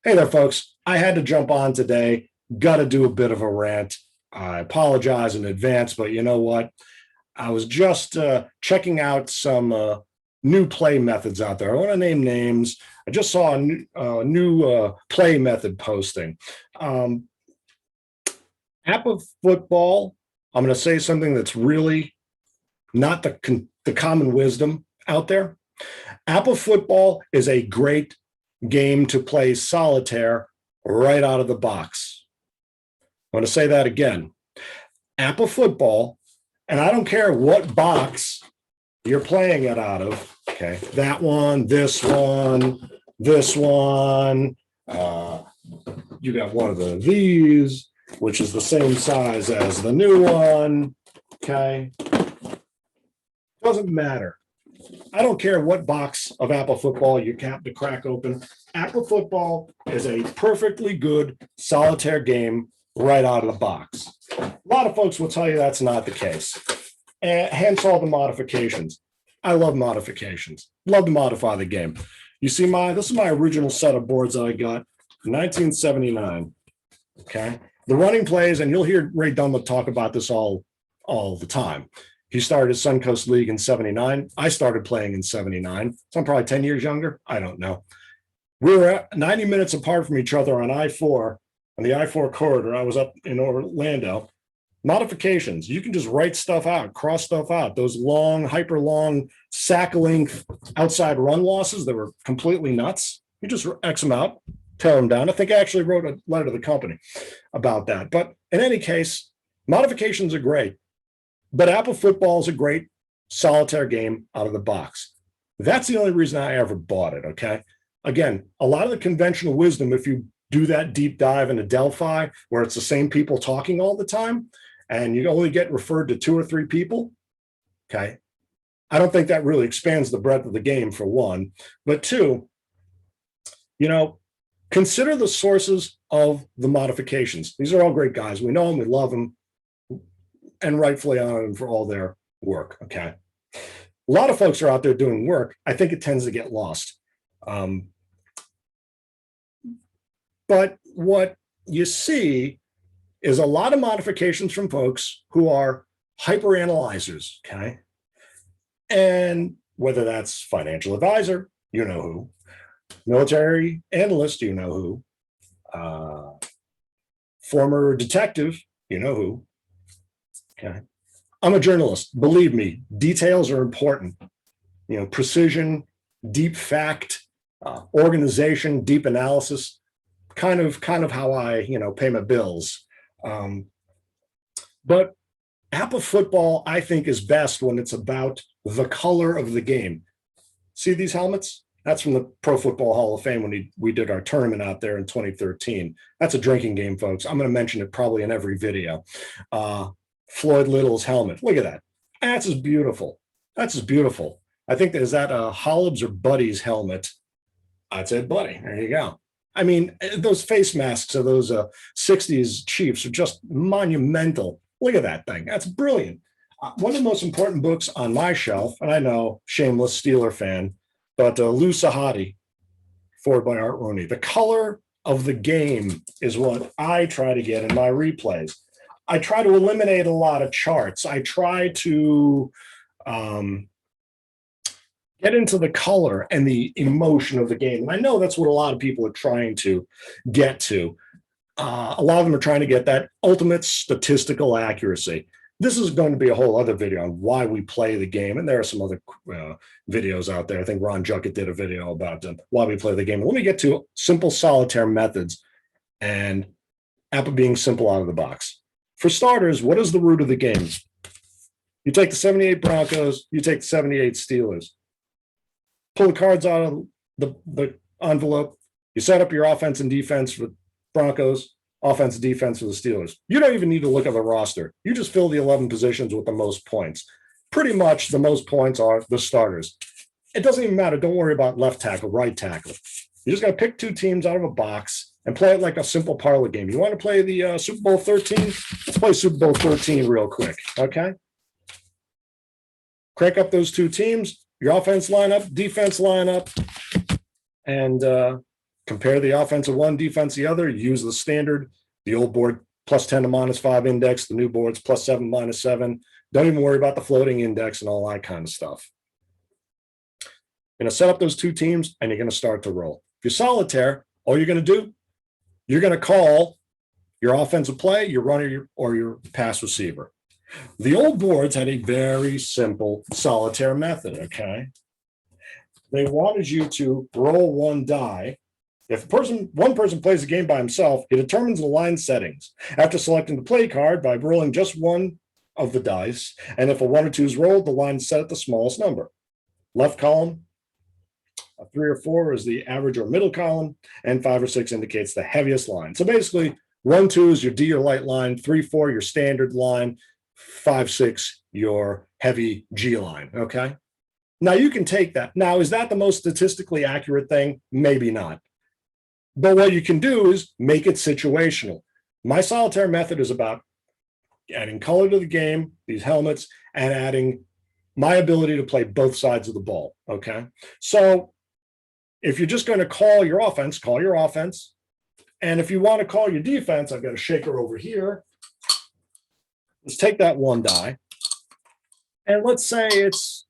Hey there, folks. I had to jump on today. Got to do a bit of a rant. I apologize in advance, but you know what? I was just checking out some new play methods out there. I want to name names. I just saw a new play method posting. Um, APBA Football. I'm going to say something that's really not the common wisdom out there. APBA Football is a great game to play solitaire right out of the box. I'm going to say that again. APBA Football, and I don't care what box you're playing it out of. Okay, that one, this one, this one. You got one of these, which is the same size as the new one. Okay, doesn't matter. I don't care what box of APBA Football you cap to crack open. APBA Football is a perfectly good solitaire game right out of the box. A lot of folks will tell you that's not the case. And hence all the modifications. I love modifications. Love to modify the game. You see this is my original set of boards that I got in 1979. Okay. The running plays, and you'll hear Ray Dunlap talk about this all the time. He started his Suncoast League in 79. I started playing in 79. So I'm probably 10 years younger. I don't know. We were at 90 minutes apart from each other on I-4, on the I-4 corridor. I was up in Orlando. Modifications. You can just write stuff out, cross stuff out. Those long, hyper long, sack length outside run losses that were completely nuts. You just X them out, tear them down. I think I actually wrote a letter to the company about that. But in any case, modifications are great. But APBA Football is a great solitaire game out of the box. That's the only reason I ever bought it, okay? Again, a lot of the conventional wisdom, if you do that deep dive into Delphi, where it's the same people talking all the time, and you only get referred to 2 or 3 people, okay? I don't think that really expands the breadth of the game, for one. But two, consider the sources of the modifications. These are all great guys. We know them, we love them, and rightfully honor them for all their work, okay? A lot of folks are out there doing work. I think it tends to get lost. But what you see is a lot of modifications from folks who are hyper analyzers, okay? And whether that's financial advisor, you know who, military analyst, you know who, former detective, you know who, okay? I'm a journalist. Believe me, details are important. Precision, deep fact, organization, deep analysis, kind of how I, pay my bills. But APBA Football, I think, is best when it's about the color of the game. See these helmets? That's from the Pro Football Hall of Fame when we did our tournament out there in 2013. That's a drinking game, folks. I'm going to mention it probably in every video. Floyd Little's helmet. Look at that. That's just beautiful. That's just beautiful. I think is that Hollab's or Buddy's helmet. I'd say Buddy. There you go. I mean, those face masks of those 60s Chiefs are just monumental. Look at that thing. That's brilliant. One of the most important books on my shelf, and I know, shameless Steeler fan, but Lou Sahadi, forward by Art Rooney. The color of the game is what I try to get in my replays. I try to eliminate a lot of charts. I try to get into the color and the emotion of the game. And I know that's what a lot of people are trying to get to. A lot of them are trying to get that ultimate statistical accuracy. This is going to be a whole other video on why we play the game. And there are some other videos out there. I think Ron Juckett did a video about why we play the game. Let me get to simple solitaire methods and APBA being simple out of the box. For starters, what is the root of the game? You take the 78 Broncos, you take the 78 Steelers. Pull the cards out of the envelope. You set up your offense and defense for Broncos, offense and defense for the Steelers. You don't even need to look at the roster. You just fill the 11 positions with the most points. Pretty much the most points are the starters. It doesn't even matter. Don't worry about left tackle, right tackle. You just got to pick 2 teams out of a box and play it like a simple parlay game. You want to play the Super Bowl 13? Let's play Super Bowl 13 real quick, okay? Crank up those 2 teams, your offense lineup, defense lineup, and compare the offense of one, defense the other, use the standard, the old board +10 to -5 index, the new board's +7, -7. Don't even worry about the floating index and all that kind of stuff. You're going to set up those two teams and you're going to start to roll. If you're solitaire, all you're going to do, you're going to call your offensive play, your runner, or your pass receiver. The old boards had a very simple solitaire method, okay? They wanted you to roll one die. If one person plays the game by himself, he determines the line settings after selecting the play card by rolling just one of the dice. And if a 1 or 2 is rolled, the line is set at the smallest number. Left column, a 3 or 4 is the average or middle column, and 5 or 6 indicates the heaviest line. So basically, 1, 2 is your D or light line, 3, 4 your standard line, 5, 6 your heavy G line, okay? Now you can take that. Now, is that the most statistically accurate thing? Maybe not. But what you can do is make it situational. My solitaire method is about adding color to the game, these helmets, and adding my ability to play both sides of the ball, okay? So if you're just going to call your offense, call your offense. And if you want to call your defense, I've got a shaker over here. Let's take that one die. And let's say it's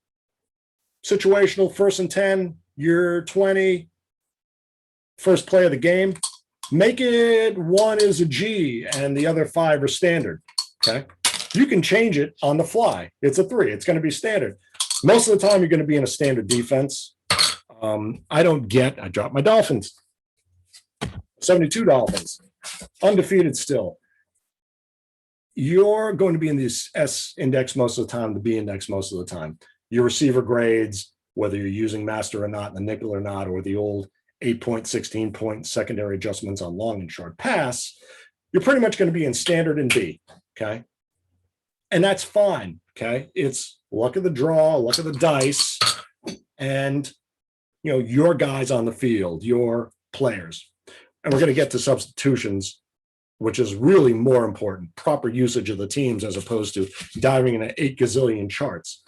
situational, 1st and 10, you're 20, first play of the game. Make it 1 is a G and the other 5 are standard, okay? You can change it on the fly. It's a 3. It's going to be standard. Most of the time, you're going to be in a standard defense. I dropped my Dolphins. 72 Dolphins. Undefeated still. You're going to be in the S index most of the time, the B index most of the time. Your receiver grades, whether you're using master or not, the nickel or not, or the old 8-point, 16-point secondary adjustments on long and short pass, you're pretty much going to be in standard and B, okay? And that's fine, okay? It's luck of the draw, luck of the dice, and, you know, your guys on the field, your players. And we're going to get to substitutions, which is really more important, proper usage of the teams as opposed to diving into 8 gazillion charts.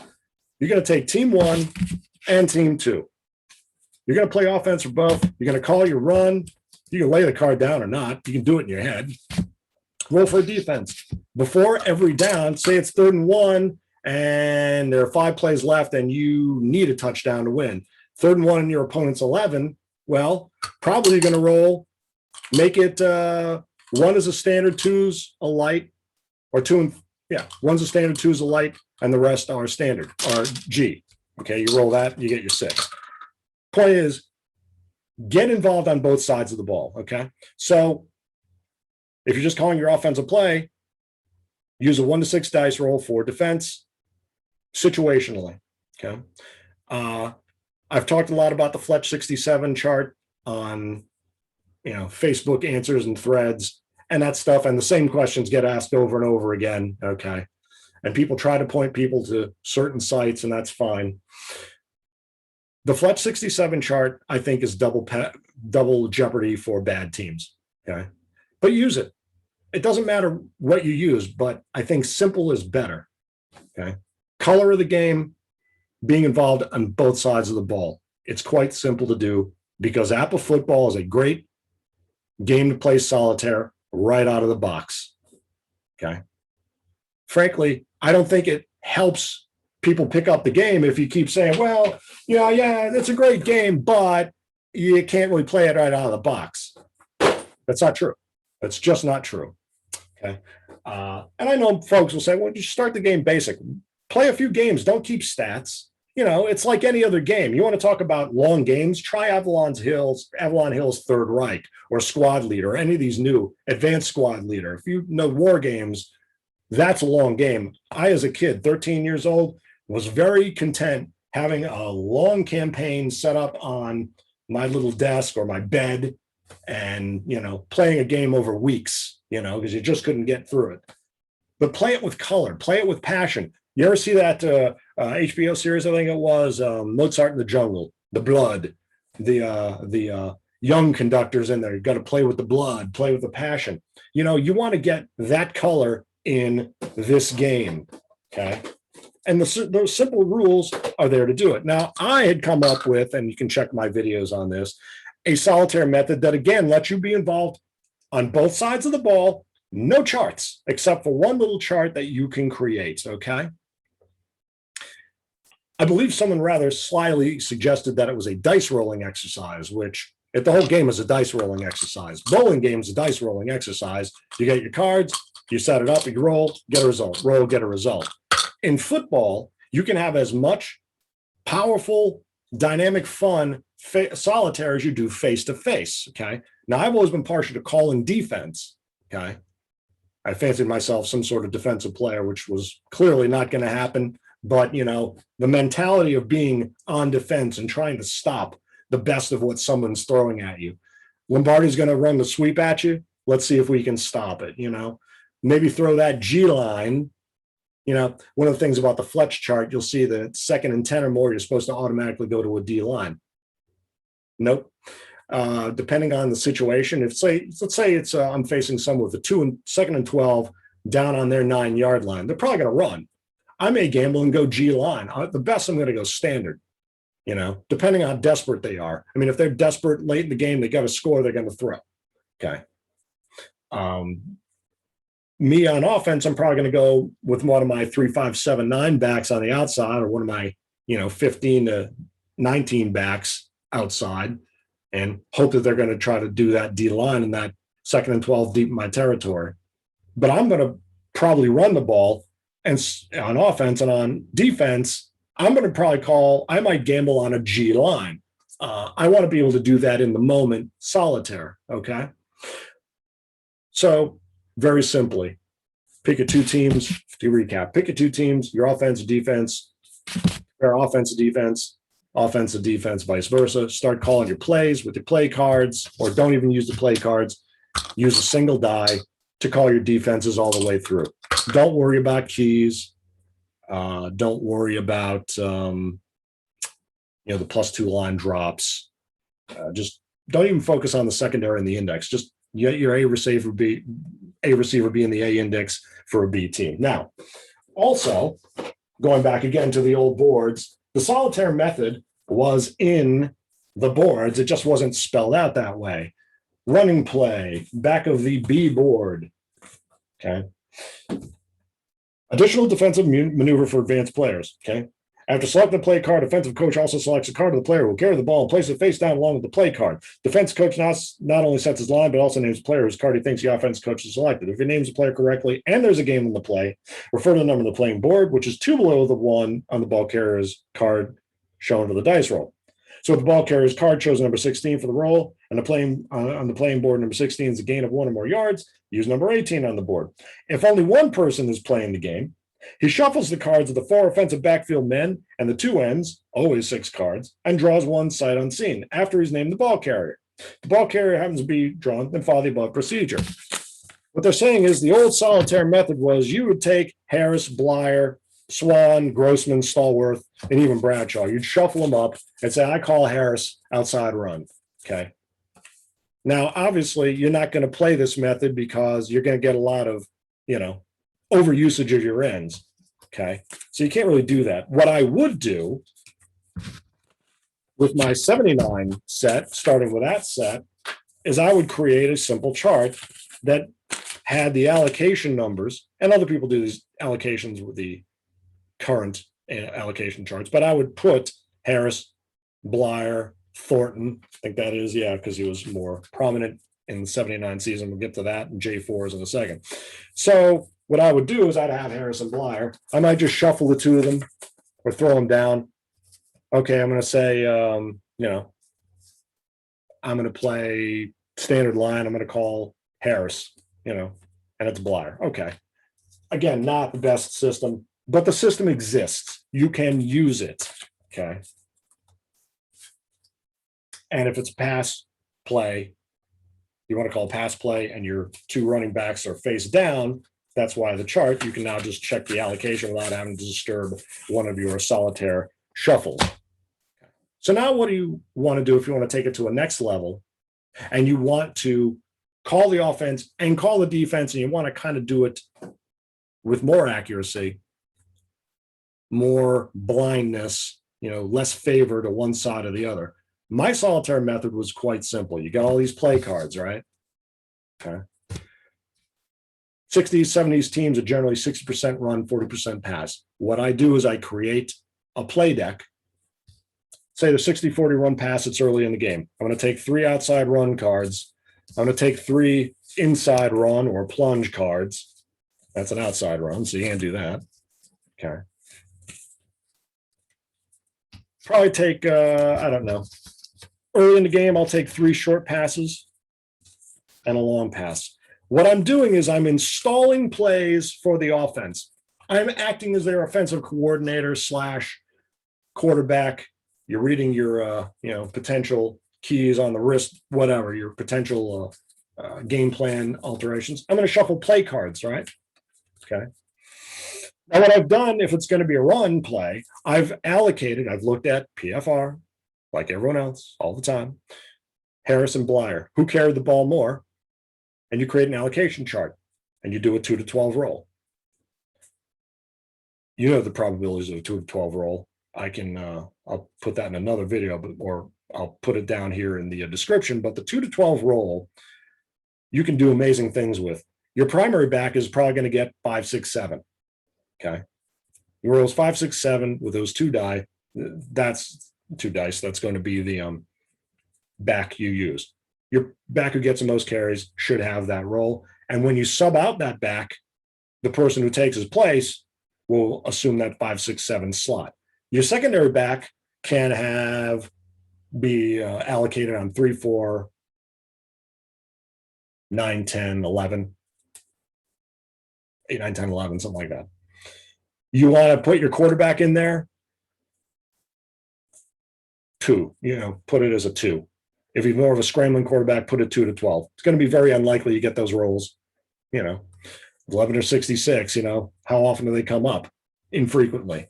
You're going to take team 1 and team 2. You're going to play offense for both. You're going to call your run. You can lay the card down or not. You can do it in your head. Roll for defense. Before every down, say it's 3rd and 1, and there are 5 plays left, and you need a touchdown to win. 3rd and 1 in your opponent's 11. Well, probably you're going to roll. Make it 1 is a standard, 2's a light, or 1's a standard, 2's a light, and the rest are standard, or G. Okay, you roll that, you get your 6. Point is, get involved on both sides of the ball, okay? So if you're just calling your offensive play, use a 1 to 6 dice roll for defense situationally, okay? I've talked a lot about the Fletch 67 chart on, Facebook answers and threads and that stuff, and the same questions get asked over and over again, okay? And people try to point people to certain sites, and that's fine. The Fletch 67 chart, I think, is double jeopardy for bad teams, okay? But use it. It doesn't matter what you use, but I think simple is better, okay? Color of the game, being involved on both sides of the ball. It's quite simple to do because APBA Football is a great game to play solitaire right out of the box, okay? Frankly, I don't think it helps people pick up the game if you keep saying, well, yeah, it's a great game, but you can't really play it right out of the box. That's not true. That's just not true. Okay. And I know folks will say, well, you start the game basic. Play a few games. Don't keep stats. It's like any other game. You want to talk about long games? Try Avalon Hill's Third Reich or Squad Leader, or any of these new Advanced Squad Leader. If you know war games, that's a long game. I, as a kid, 13 years old, was very content having a long campaign set up on my little desk or my bed and, playing a game over weeks, because you just couldn't get through it. But play it with color, play it with passion. You ever see that HBO series, I think it was, Mozart in the Jungle, The Blood, the young conductors in there. You've got to play with the blood, play with the passion. You want to get that color in this game, okay? And those simple rules are there to do it. Now, I had come up with, and you can check my videos on this, a solitaire method that, again, lets you be involved on both sides of the ball. No charts, except for one little chart that you can create, okay? I believe someone rather slyly suggested that it was a dice rolling exercise, which if the whole game is a dice rolling exercise. Bowling game is a dice rolling exercise. You get your cards, you set it up, you roll, get a result, roll, get a result. In football, you can have as much powerful, dynamic fun solitaire as you do face-to-face, okay? Now, I've always been partial to calling defense, okay? I fancied myself some sort of defensive player, which was clearly not going to happen. But, you know, the mentality of being on defense and trying to stop the best of what someone's throwing at you. Lombardi's going to run the sweep at you. Let's see if we can stop it, you know. Maybe throw that G line. You know, one of the things about the Fletch chart, you'll see that 2nd and 10 or more, you're supposed to automatically go to a D line. Nope. Depending on the situation, let's say it's I'm facing someone with a 2nd and 12 down on their 9-yard line, they're probably going to run. I may gamble and go G line. The best, I'm going to go standard, you know, depending on how desperate they are. I mean, if they're desperate late in the game, they got to score, they're going to throw. Okay. Me on offense, I'm probably going to go with one of my 3, 5, 7, 9 backs on the outside, or one of my, you know, 15 to 19 backs outside, and hope that they're going to try to do that D line in that 2nd and 12 deep in my territory. But I'm going to probably run the ball, and on offense, and on defense, I'm going to I might gamble on a G line. I want to be able to do that in the moment, solitaire, okay? So very simply, pick your 2 teams, to recap, pick your 2 teams, your offense, defense, or offensive defense, vice versa. Start calling your plays with your play cards, or don't even use the play cards. Use a single die to call your defenses all the way through. Don't worry about keys. Don't worry about the +2 line drops. Just don't even focus on the secondary and the index. Just get your A receiver be in the A index for a B team. Now, also going back again to the old boards, the solitaire method was in the boards. It just wasn't spelled out that way. Running play, back of the B board. Okay. Additional defensive maneuver for advanced players. Okay. After selecting the play card, defensive coach also selects a card of the player who will carry the ball and place it face down along with the play card. Defense coach not only sets his line, but also names the player whose card he thinks the offense coach has selected. If he names the player correctly and there's a game in the play, refer to the number of the playing board, which is 2 below the 1 on the ball carrier's card shown to the dice roll. So if the ball carrier's card shows number 16 for the roll, and on the playing board, number 16 is a gain of 1 or more yards, use number 18 on the board. If only one person is playing the game, he shuffles the cards of the 4 offensive backfield men and the 2 ends, always 6 cards, and draws 1 sight unseen after he's named the ball carrier. The ball carrier happens to be drawn, then follow the above procedure. What they're saying is the old solitaire method was you would take Harris, Blyer, Swan, Grossman, Stallworth, and even Bradshaw. You'd shuffle them up and say, I call Harris outside run. Okay. Now, obviously, you're not going to play this method because you're going to get a lot of, overusage of your ends. Okay. So you can't really do that. What I would do with my 79 set, starting with that set, is I would create a simple chart that had the allocation numbers, and other people do these allocations with the current allocation charts, but I would put Harris, Blyer, Thornton, I think that is, because he was more prominent in the 79 season. We'll get to that, and J4s in a second. So what I would do is I'd have Harris and Blyer. I might just shuffle the 2 of them or throw them down. Okay, I'm going to say, I'm going to play standard line. I'm going to call Harris, and it's Blyer. Okay. Again, not the best system, but the system exists. You can use it. Okay. And if it's pass play, you want to call pass play, and your 2 running backs are face down, that's why the chart, you can now just check the allocation without having to disturb one of your solitaire shuffles. So now what do you want to do if you want to take it to a next level, and you want to call the offense and call the defense, and you want to kind of do it with more accuracy, more blindness, less favor to one side or the other? My solitaire method was quite simple. You got all these play cards, right? Okay. 60s, 70s teams are generally 60% run, 40% pass. What I do is I create a play deck. Say the 60-40 run pass, it's early in the game. I'm going to take 3 outside run cards. I'm going to take 3 inside run or plunge cards. That's an outside run, so you can't do that. Okay. Probably take, I don't know. Early in the game, I'll take 3 short passes and a long pass. What I'm doing is I'm installing plays for the offense. I'm acting as their offensive coordinator / quarterback. You're reading your, potential keys on the wrist, whatever, your potential game plan alterations. I'm going to shuffle play cards, right? Okay. Now, what I've done, if it's going to be a run play, I've looked at PFR, like everyone else, all the time. Harris and Blyer, who carried the ball more? And you create an allocation chart, and you do a 2 to 12 roll. You know the probabilities of a 2 to 12 roll. I can, I'll put that in another video, or I'll put it down here in the description. But the 2 to 12 roll, you can do amazing things with. Your primary back is probably going to get 5, 6, 7. Okay. He rolls 5, 6, 7 with those 2 die. That's 2 dice. That's going to be the back you use. Your back who gets the most carries should have that roll. And when you sub out that back, the person who takes his place will assume that 5, 6, 7 slot. Your secondary back can be allocated on 3, 4, 9, 10, 11, 8, 9, 10, 11, something like that. You want to put your quarterback in there? 2, put it as a 2. If he's more of a scrambling quarterback, put a 2 to 12. It's going to be very unlikely you get those rolls, 11 or 66, how often do they come up? Infrequently.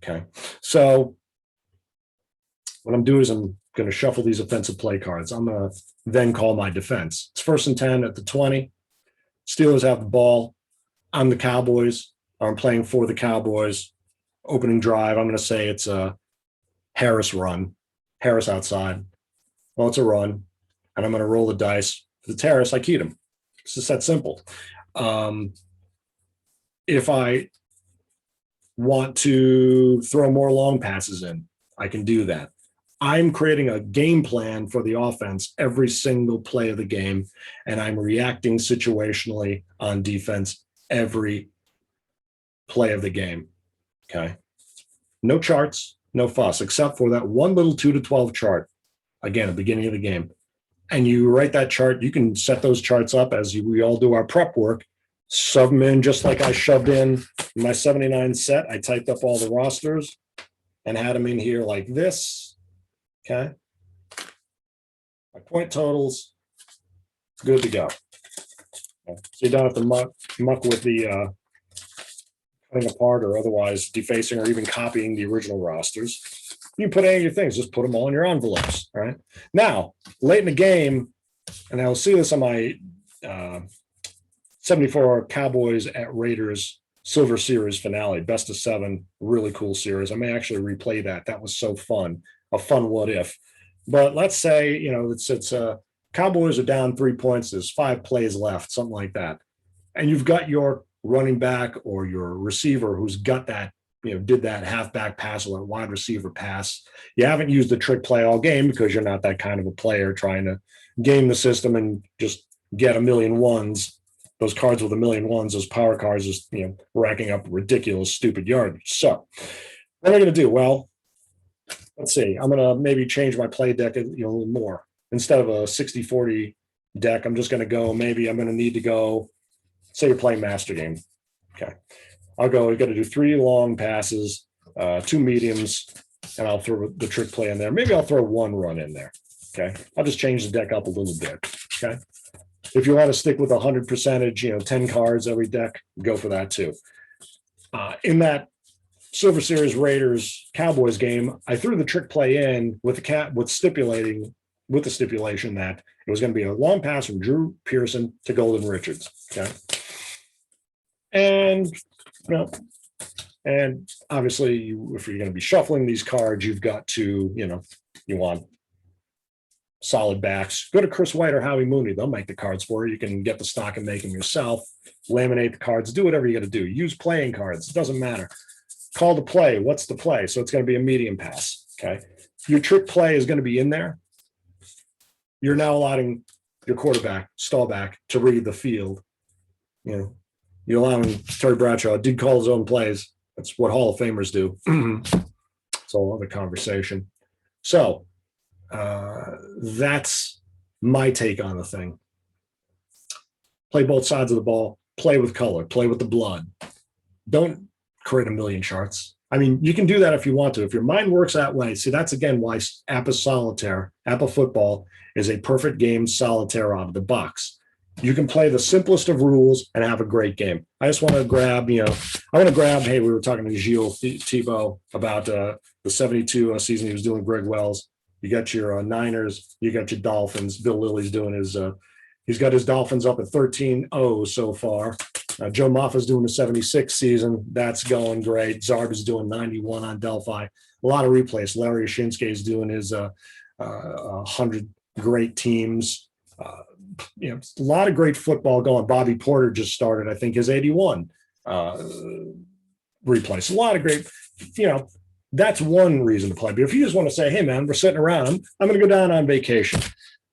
Okay. So what I'm doing is I'm going to shuffle these offensive play cards. I'm going to then call my defense. It's 1st and 10 at the 20. Steelers have the ball. I'm the Cowboys. I'm playing for the Cowboys. Opening drive, I'm going to say it's a Harris run. Harris outside. Well, it's a run. And I'm going to roll the dice. If it's Harris, I keyed him. It's just that simple. If I want to throw more long passes in, I can do that. I'm creating a game plan for the offense every single play of the game, and I'm reacting situationally on defense every play of the game. Okay. No charts, no fuss, except for that one little 2 to 12 chart. Again, at the beginning of the game. And you write that chart, you can set those charts up as we all do our prep work, sub them in just like I shoved in my 79 set. I typed up all the rosters and had them in here like this. Okay. My point totals, good to go. Okay. So you don't have to muck with the cutting apart or otherwise defacing or even copying the original rosters. You can put any of your things, just put them all in your envelopes. All right. Now, late in the game, and I'll see this on my 74 Cowboys at Raiders Silver Series finale, best of 7, really cool series. I may actually replay that. That was so fun, a fun what if. But let's say, it's Cowboys are down 3 points. There's 5 plays left, something like that. And you've got your running back or your receiver who's got that, did that halfback pass or that wide receiver pass. You haven't used the trick play all game because you're not that kind of a player trying to game the system and just get a million ones. Those cards with a million ones, those power cards, is racking up ridiculous, stupid yardage. So what am I going to do? Well, let's see. I'm going to maybe change my play deck a little more. Instead of a 60-40 deck, I'm just going to go. Maybe I'm going to need to go. Say you're playing master game. Okay. I'll go, you got to do 3 long passes, 2 mediums, and I'll throw the trick play in there. Maybe I'll throw 1 run in there. Okay. I'll just change the deck up a little bit. Okay. If you want to stick with 100%, 10 cards every deck, go for that too. In that Silver Series Raiders Cowboys game, I threw the trick play in with the stipulation that it was going to be a long pass from Drew Pearson to Golden Richards. Okay. And and obviously, if you're going to be shuffling these cards, you've got to, you want solid backs. Go to Chris White or Howie Mooney. They'll make the cards for you. You can get the stock and make them yourself. Laminate the cards. Do whatever you got to do. Use playing cards. It doesn't matter. Call the play. What's the play? So it's going to be a medium pass. Okay. Your trick play is going to be in there. You're now allowing your quarterback, stall back, to read the field. You're allowing Terry Bradshaw did call his own plays. That's what Hall of Famers do. It's a whole other conversation. So that's my take on the thing. Play both sides of the ball. Play with color. Play with the blood. Don't create a million charts. I mean, you can do that if you want to. If your mind works that way, see, that's again why APBA Solitaire, APBA Football is a perfect game solitaire out of the box. You can play the simplest of rules and have a great game. I just want to grab, hey, we were talking to Gilles Thibault about the 72 season he was doing, Greg Wells. You got your Niners, you got your Dolphins. Bill Lilly's doing he's got his Dolphins up at 13-0 so far. Joe Moffa's doing the 76 season. That's going great. Zarb is doing 91 on Delphi. A lot of replays. Larry Ashinsky is doing his 100 great teams. A lot of great football going. Bobby Porter just started, I think, his 81 replays. A lot of great, that's one reason to play. But if you just want to say, hey, man, we're sitting around, I'm going to go down on vacation.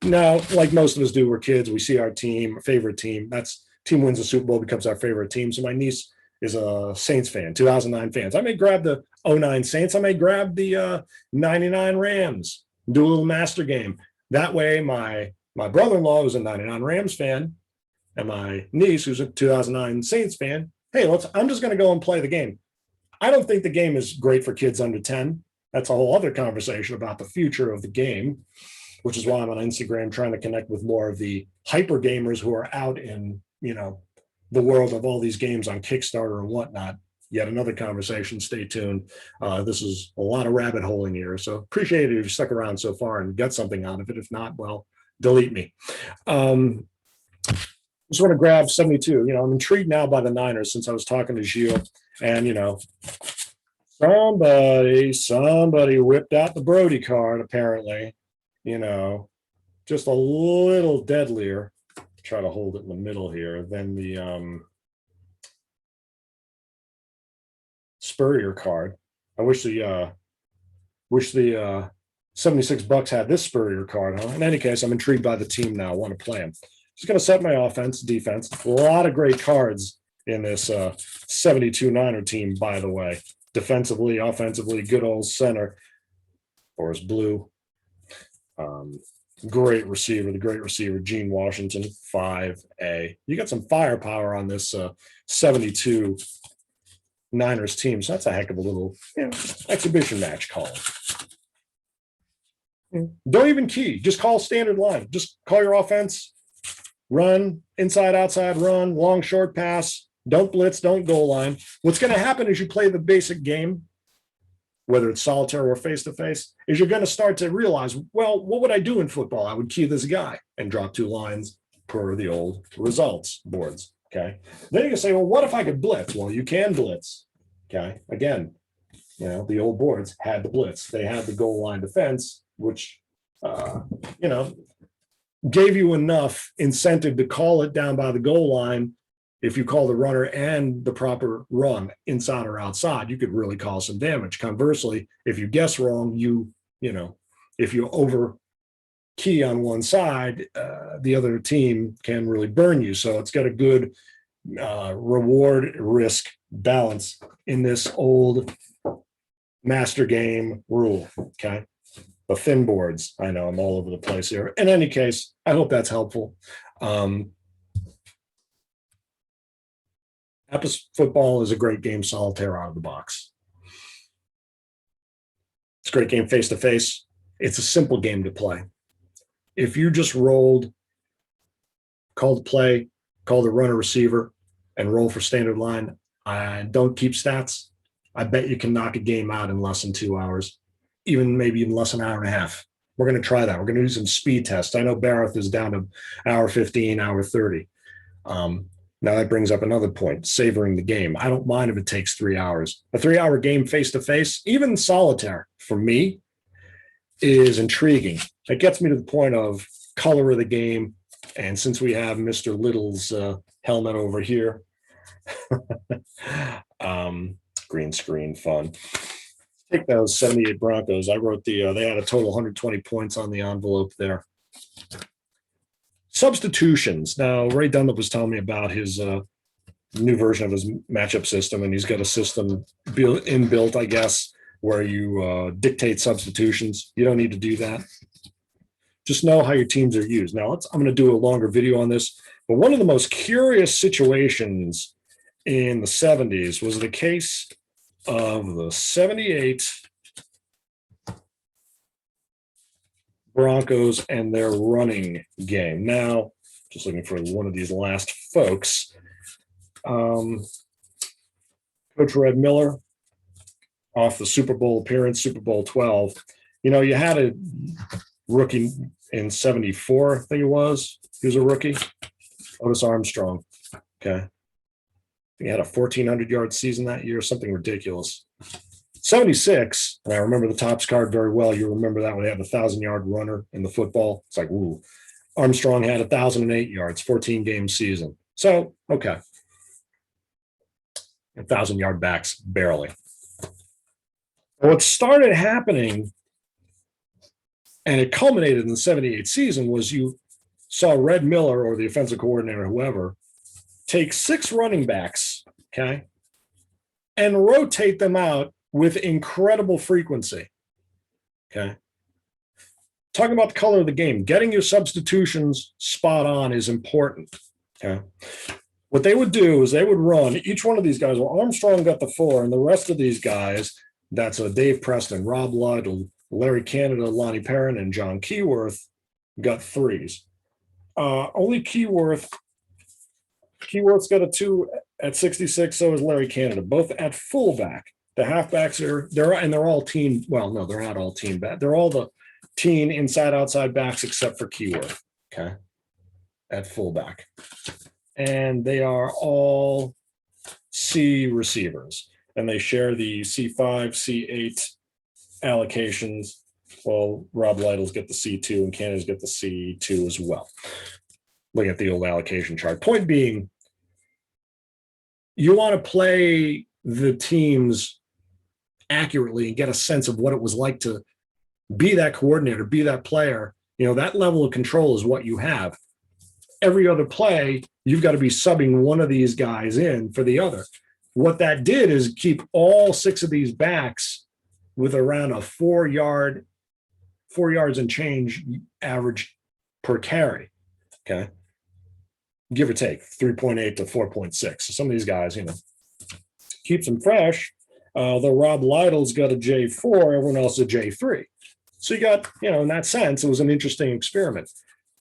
Now, like most of us do, we're kids. We see our team, our favorite team. That's team wins the Super Bowl, becomes our favorite team. So my niece is a Saints fan, 2009 fans. I may grab the 09 Saints. I may grab the 99 Rams, do a little master game. That way, my brother-in-law, who's a 99 Rams fan, and my niece, who's a 2009 Saints fan, hey, I'm just going to go and play the game. I don't think the game is great for kids under 10. That's a whole other conversation about the future of the game, which is why I'm on Instagram trying to connect with more of the hyper gamers who are out in, the world of all these games on Kickstarter and whatnot. Yet another conversation. Stay tuned. This is a lot of rabbit holing here. So appreciate it if you stuck around so far and got something out of it. If not, well, delete me. Just want to grab 72. I'm intrigued now by the Niners since I was talking to Gilles, and somebody whipped out the Brody card apparently. Just a little deadlier. Try to hold it in the middle here than the Spurrier card. I wish the 76 Bucks had this Spurrier card, huh? In any case, I'm intrigued by the team now. I want to play them. Just going to set my offense, defense. A lot of great cards in this 72 Niner team, by the way. Defensively, offensively, good old center. Forrest Blue. Great receiver, the great receiver, Gene Washington, 5A. You got some firepower on this 72 Niners team. So that's a heck of a little exhibition match call. Don't even key. Just call standard line. Just call your offense. Run, inside, outside, run, long, short pass. Don't blitz, don't goal line. What's going to happen as you play the basic game, whether it's solitaire or face-to-face, is you're going to start to realize, well, what would I do in football? I would key this guy and drop 2 lines per the old results boards, okay? Then you can say, well, what if I could blitz? Well, you can blitz, okay? Again, the old boards had the blitz. They had the goal line defense, which, gave you enough incentive to call it down by the goal line. If you call the runner and the proper run inside or outside, you could really cause some damage. Conversely, if you guess wrong, if you over key on one side, the other team can really burn you. So it's got a good reward risk balance in this old master game rule. Okay. The thin boards. I know I'm all over the place here. In any case, I hope that's helpful. APBA Football is a great game solitaire out of the box. It's a great game face-to-face. It's a simple game to play. If you just rolled, call the play, call the runner receiver, and roll for standard line, don't keep stats, I bet you can knock a game out in less than 2 hours, even maybe in less than an hour and a half. We're going to try that. We're going to do some speed tests. I know Barrett is down to hour 15, hour 30. Now that brings up another point, savoring the game. I don't mind if it takes 3 hours. A 3-hour game face-to-face, even solitaire, for me, is intriguing. It gets me to the point of color of the game. And since we have Mr. Little's helmet over here, green screen fun. Take those 78 Broncos. I wrote they had a total 120 points on the envelope there. Substitutions. Now, Ray Dunlap was telling me about his new version of his matchup system, and he's got a system inbuilt, I guess, where you dictate substitutions. You don't need to do that. Just know how your teams are used. Now, I'm going to do a longer video on this, but one of the most curious situations in the 70s was the case of the 78 Broncos and their running game. Now, just looking for one of these last folks. Coach Red Miller, off the Super Bowl appearance, Super Bowl 12. You know, you had a rookie in 74, I think it was. He was a rookie. Otis Armstrong. Okay. He had a 1,400-yard season that year, something ridiculous. 76, and I remember the Topps card very well. You remember that when they had the 1,000-yard runner in the football. It's like, ooh. Armstrong had 1,008 yards, 14-game season. So, okay. 1,000-yard backs, barely. What started happening, and it culminated in the 78 season, was you saw Red Miller or the offensive coordinator, whoever, take 6 running backs, okay, and rotate them out with incredible frequency, okay? Talking about the color of the game, getting your substitutions spot on is important, okay? What they would do is they would run each one of these guys. Well, Armstrong got the 4, and the rest of these guys, that's Dave Preston, Rob Lytle, Larry Canada, Lonnie Perrin, and John Keyworth, got 3s. Only Keyworth's got a 2 at 66, so is Larry Canada, both at fullback. The halfbacks they're all teen. Well, no, they're not all teen back. They're all the teen inside outside backs except for Keyworth, okay, at fullback. And they are all C receivers, and they share the C5, C8 allocations. Well, Rob Lytle's get the C2 and Canada's get the C2 as well. Looking at the old allocation chart. Point being, you want to play the teams accurately and get a sense of what it was like to be that coordinator, be that player. You know, that level of control is what you have. Every other play, you've got to be subbing one of these guys in for the other. What that did is keep all 6 of these backs with around a 4 yards and change average per carry, okay? Give or take 3.8 to 4.6. So some of these guys, you know, keeps them fresh. Though Rob Lytle's got a J4, everyone else a J3. So you got, you know, in that sense, it was an interesting experiment.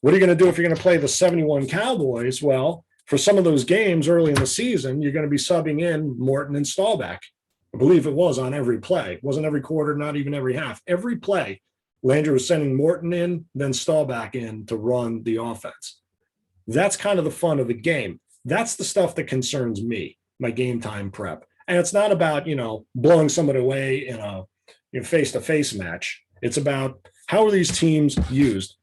What are you going to do if you're going to play the 71 Cowboys? Well, for some of those games early in the season, you're going to be subbing in Morton and Staubach. I believe it was on every play. It wasn't every quarter, not even every half. Every play, Landry was sending Morton in, then Staubach in to run the offense. That's kind of the fun of the game. That's the stuff that concerns me, my game time prep. And it's not about, you know, blowing somebody away in a face-to-face match. It's about how are these teams used.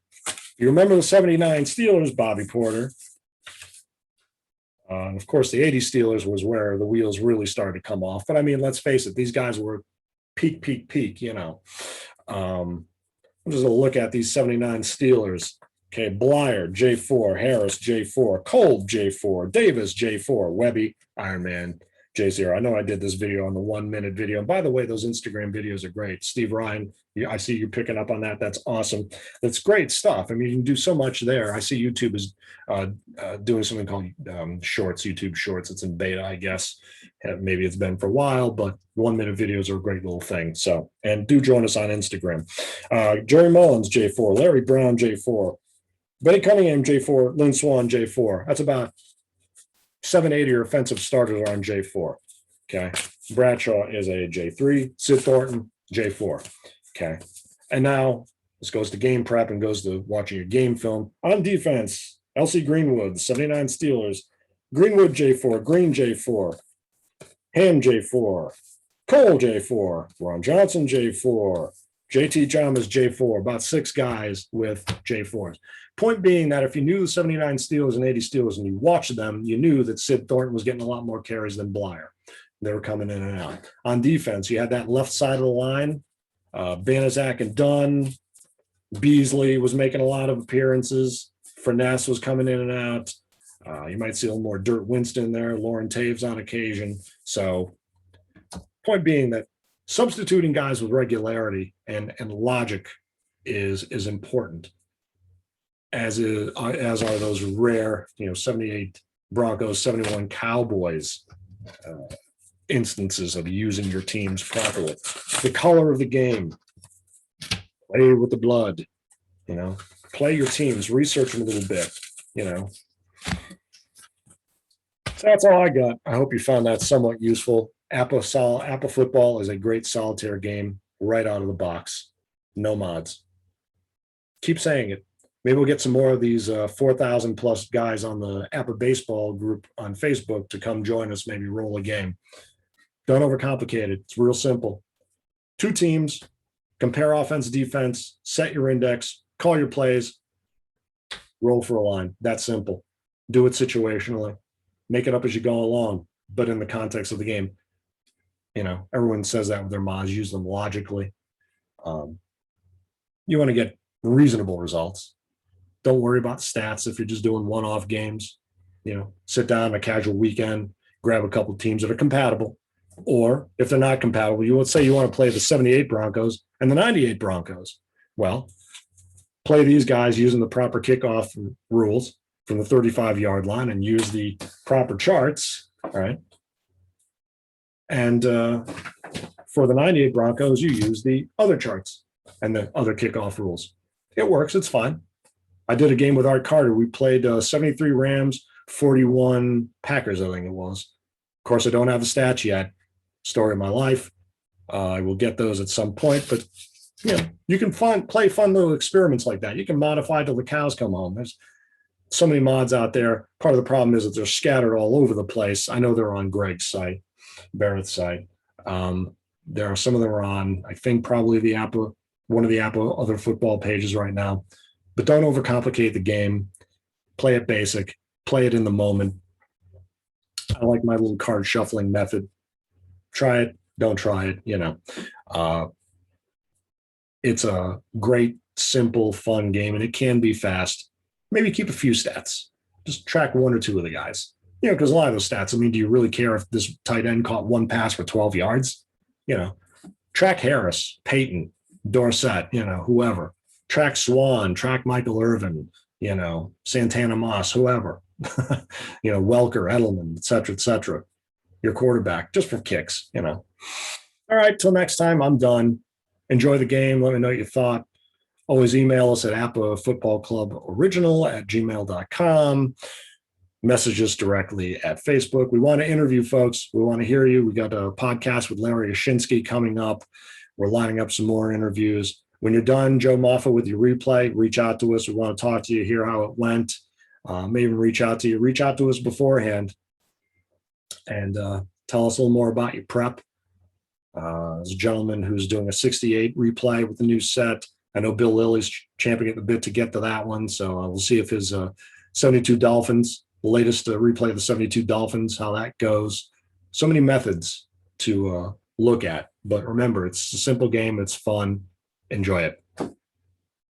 You remember the 79 Steelers, Bobby Porter. And of course, the 80 Steelers was where the wheels really started to come off. But I mean, let's face it, these guys were peak, you know. I'm just going to look at these 79 Steelers. Okay, Blyer, J4, Harris, J4, Kolb, J4, Davis, J4, Webby, Iron Man, J0. I know I did this video on the 1-minute video. And by the way, those Instagram videos are great. Steve Ryan, I see you picking up on that. That's awesome. That's great stuff. I mean, you can do so much there. I see YouTube is doing something called Shorts, YouTube Shorts. It's in beta, I guess. Maybe it's been for a while, but 1-minute videos are a great little thing. So, and do join us on Instagram. Jerry Mullins, J4, Larry Brown, J4, Benny Cunningham, J4, Lynn Swan, J4. That's about 7, 8 of your offensive starters are on J4. Okay. Bradshaw is a J3. Sid Thornton, J4. Okay. And now this goes to game prep and goes to watching your game film. On defense, LC Greenwood, 79 Steelers. Greenwood, J4. Green, J4. Ham, J4. Cole, J4. Ron Johnson, J4. JT Jum is J4, about 6 guys with J4s. Point being that if you knew the 79 Steelers and 80 Steelers and you watched them, you knew that Sid Thornton was getting a lot more carries than Blyer. They were coming in and out. On defense, you had that left side of the line, Banaszak and Dunn. Beasley was making a lot of appearances. Finesse was coming in and out. You might see a little more Dirt Winston there, Lauren Taves on occasion. So point being that substituting guys with regularity and logic is important, as are those rare, 78 Broncos, 71 Cowboys instances of using your teams properly. The color of the game, play with the blood, play your teams, research them a little bit, So that's all I got. I hope you found that somewhat useful. APBA Football is a great solitaire game right out of the box. No mods. Keep saying it. Maybe we'll get some more of these 4,000 plus guys on the APBA baseball group on Facebook to come join us, maybe roll a game. Don't overcomplicate it. It's real simple. 2 teams, compare offense, defense, set your index, call your plays, roll for a line. That's simple. Do it situationally. Make it up as you go along, but in the context of the game. Everyone says that with their mods, use them logically. You want to get reasonable results. Don't worry about stats if you're just doing one-off games. Sit down on a casual weekend, grab a couple of teams that are compatible. Or if they're not compatible, you would say you want to play the 78 Broncos and the 98 Broncos. Well, play these guys using the proper kickoff rules from the 35-yard line and use the proper charts, all right? And for the 98 Broncos, you use the other charts and the other kickoff rules. It works. It's fine. I did a game with Art Carter. We played 73 Rams, 41 Packers, I think it was. Of course, I don't have the stats yet. Story of my life. I will get those at some point, but you can play fun little experiments like that. You can modify till the cows come home. There's so many mods out there. Part of the problem is that they're scattered all over the place. I know they're on Greg's site, Barrett's site. There are some of them are on, I think, probably one of the APBA other football pages right now. But don't overcomplicate the game. Play it basic. Play it in the moment. I like my little card shuffling method. Try it. Don't try it. It's a great, simple, fun game, and it can be fast. Maybe keep a few stats. Just track 1 or 2 of the guys. Because a lot of those stats, do you really care if this tight end caught 1 pass for 12 yards? Track Harris, Peyton, Dorsett, whoever. Track Swan, track Michael Irvin, Santana Moss, whoever. Welker, Edelman, et cetera, your quarterback, just for kicks, All right, till next time, I'm done. Enjoy the game. Let me know what you thought. Always email us at apbafootballcluboriginal@gmail.com. Message us directly at Facebook. We want to interview folks. We want to hear you. We got a podcast with Larry Ashinsky coming up. We're lining up some more interviews. When you're done, Joe Moffa, with your replay, reach out to us. We want to talk to you, hear how it went. Maybe reach out to you. Reach out to us beforehand and tell us a little more about your prep. There's a gentleman who's doing a 68 replay with the new set. I know Bill Lilly's championing at the bit to get to that one. So we'll see if his 72 Dolphins, the latest replay of the 72 Dolphins, how that goes. So many methods to look at. But remember, it's a simple game. It's fun. Enjoy it.